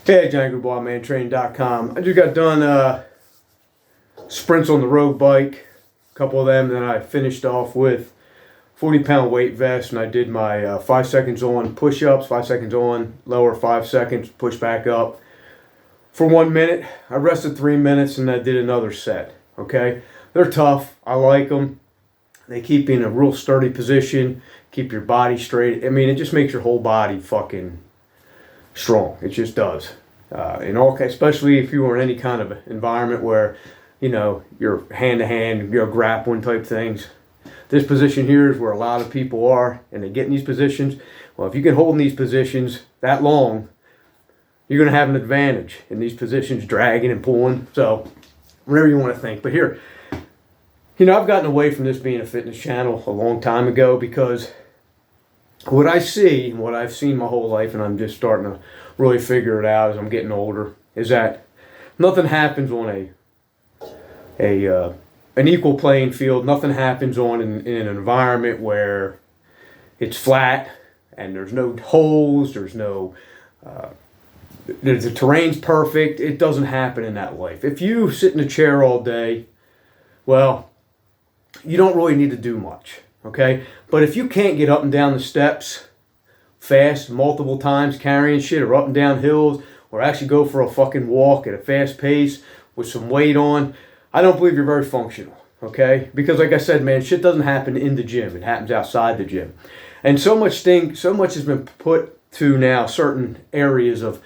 Hey, JohnnyGrubeManTraining.com. I just got done sprints on the road bike, a couple of them. Then I finished off with 40-pound weight vest, and I did my 5 seconds on push-ups, 5 seconds on, lower 5 seconds, push back up for 1 minute. I rested 3 minutes, and I did another set. Okay, they're tough. I like them. They keep you in a real sturdy position, keep your body straight. I mean, it just makes your whole body fucking strong. It just does. Especially if you were in any kind of environment where, you're hand-to-hand, grappling type things. This position here is where a lot of people are, and they get in these positions. Well, if you can hold in these positions that long, you're going to have an advantage in these positions, dragging and pulling. So, whatever you want to think. But here, I've gotten away from this being a fitness channel a long time ago because what I see, what I've seen my whole life, and I'm just starting to really figure it out as I'm getting older, is that nothing happens on an equal playing field. Nothing happens in an environment where it's flat and there's no holes. The terrain's perfect. It doesn't happen in that life. If you sit in a chair all day, well, you don't really need to do much. Okay, but if you can't get up and down the steps fast multiple times carrying shit, or up and down hills, or actually go for a fucking walk at a fast pace with some weight on, I don't believe you're very functional. Okay, because like I said, man, shit doesn't happen in the gym. It happens outside the gym, and so much has been put to now certain areas of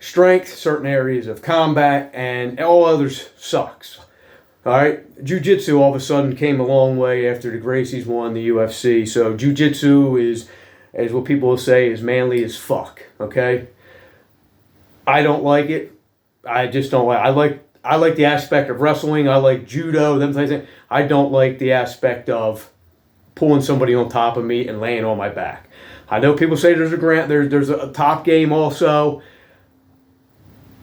strength, certain areas of combat, and all others sucks. All right, jiu-jitsu all of a sudden came a long way after the Gracies won the UFC. So jiu-jitsu is what people will say, is manly as fuck. Okay, I don't like it. I just don't like. I like the aspect of wrestling. I like judo. Them things. I don't like the aspect of pulling somebody on top of me and laying on my back. I know people say there's a top game also.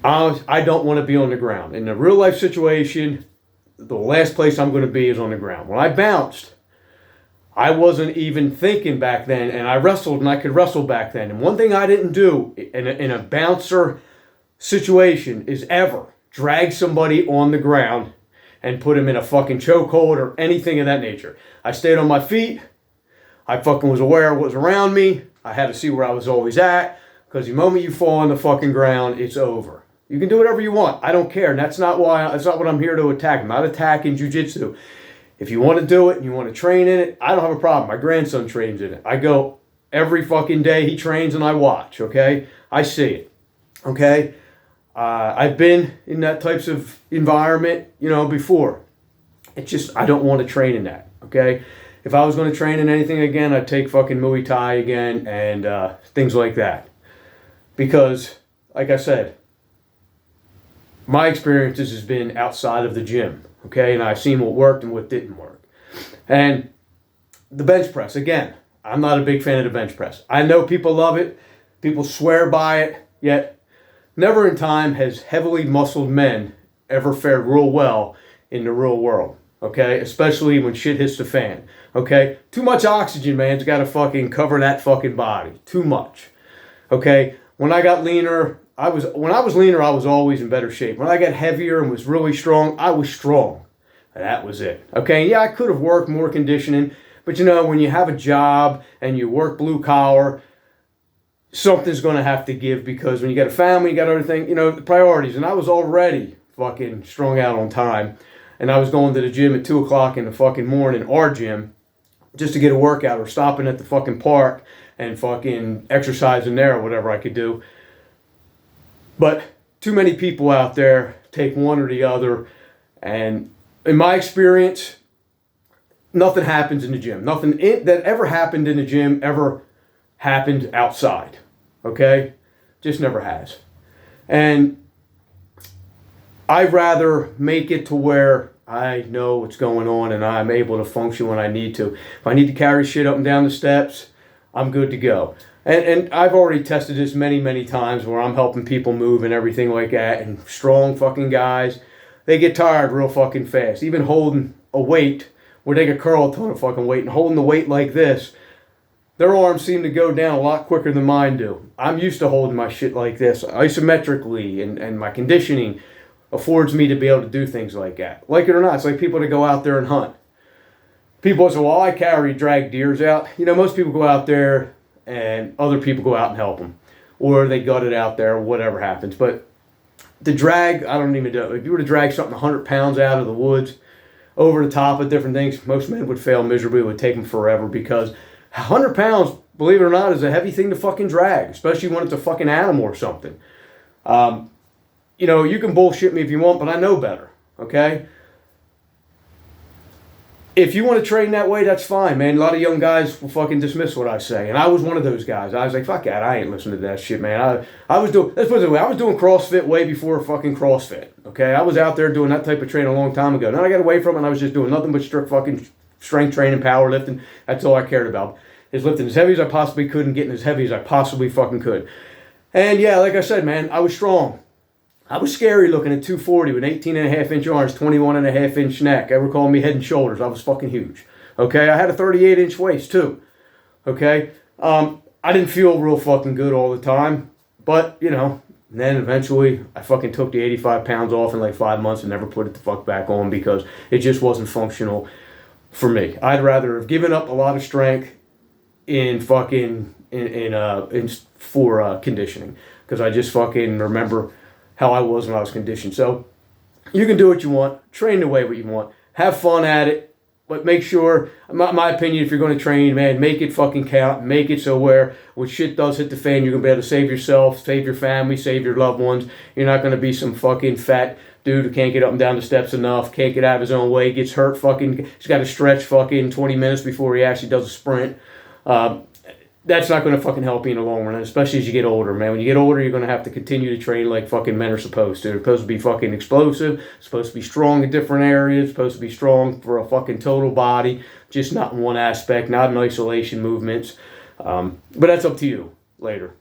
I don't want to be on the ground in a real life situation. The last place I'm going to be is on the ground. When I bounced, I wasn't even thinking back then, and I wrestled, and I could wrestle back then. And one thing I didn't do in a bouncer situation is ever drag somebody on the ground and put him in a fucking chokehold or anything of that nature. I stayed on my feet. I fucking was aware of what was around me. I had to see where I was always at, because the moment you fall on the fucking ground, it's over. You can do whatever you want. I don't care. And that's not what I'm here to attack. I'm not attacking jiu-jitsu. If you want to do it and you want to train in it, I don't have a problem. My grandson trains in it. I go every fucking day. He trains and I watch, okay? I see it, okay? I've been in that types of environment, before. It's just, I don't want to train in that, okay? If I was going to train in anything again, I'd take fucking Muay Thai again and things like that. Because, like I said, my experiences has been outside of the gym, okay? And I've seen what worked and what didn't work. And the bench press, again, I'm not a big fan of the bench press. I know people love it. People swear by it. Yet, never in time has heavily muscled men ever fared real well in the real world, okay? Especially when shit hits the fan, okay? Too much oxygen, man. It's got to fucking cover that fucking body. Too much, okay? When I got leaner, I was always in better shape. When I got heavier and was really strong, I was strong. And that was it. Okay, yeah, I could have worked more conditioning, but when you have a job and you work blue collar, something's going to have to give, because when you got a family, you got everything, the priorities. And I was already fucking strung out on time, and I was going to the gym at 2 o'clock in the fucking morning, our gym, just to get a workout, or stopping at the fucking park and fucking exercising there or whatever I could do. But too many people out there take one or the other, and in my experience, nothing happens in the gym. Nothing that ever happened in the gym ever happened outside, okay? Just never has. And I'd rather make it to where I know what's going on and I'm able to function when I need to. If I need to carry shit up and down the steps, I'm good to go. And I've already tested this many, many times where I'm helping people move and everything like that. And strong fucking guys, they get tired real fucking fast. Even holding a weight where they could curl a ton of fucking weight, and holding the weight like this, their arms seem to go down a lot quicker than mine do. I'm used to holding my shit like this isometrically, and my conditioning affords me to be able to do things like that. Like it or not, it's like people that go out there and hunt. People say, well, I drag deers out. You know, most people go out there and other people go out and help them. Or they gut it out there, or whatever happens. But to drag, I don't even know. If you were to drag something 100 pounds out of the woods, over the top of different things, most men would fail miserably. It would take them forever because 100 pounds, believe it or not, is a heavy thing to fucking drag, especially when it's a fucking animal or something. You know, you can bullshit me if you want, but I know better, okay? If you want to train that way, that's fine, man. A lot of young guys will fucking dismiss what I say, and I was one of those guys. I was like, fuck that, I ain't listening to that shit, man. I was doing, let's put it away, I was doing CrossFit way before fucking CrossFit, okay? I was out there doing that type of training a long time ago. Then I got away from it, and I was just doing nothing but strict fucking strength training, powerlifting. That's all I cared about, is lifting as heavy as I possibly could and getting as heavy as I possibly fucking could. And yeah, like I said, man, I was strong. I was scary looking at 240 with 18.5-inch arms, 21.5-inch neck. Ever call me Head and Shoulders? I was fucking huge. Okay, I had a 38-inch waist too. Okay, I didn't feel real fucking good all the time, but you know, then eventually I fucking took the 85 pounds off in like 5 months and never put it the fuck back on because it just wasn't functional for me. I'd rather have given up a lot of strength in fucking for conditioning because I just fucking remember how I was when I was conditioned. So you can do what you want, train the way what you want, have fun at it, but make sure, my opinion, if you're going to train, man, make it fucking count, make it so where when shit does hit the fan, you're going to be able to save yourself, save your family, save your loved ones. You're not going to be some fucking fat dude who can't get up and down the steps enough, can't get out of his own way, gets hurt fucking, he's got to stretch fucking 20 minutes before he actually does a sprint. That's not going to fucking help you in the long run, especially as you get older, man. When you get older, you're going to have to continue to train like fucking men are supposed to. They're supposed to be fucking explosive, supposed to be strong in different areas, supposed to be strong for a fucking total body, just not in one aspect, not in isolation movements. But that's up to you later.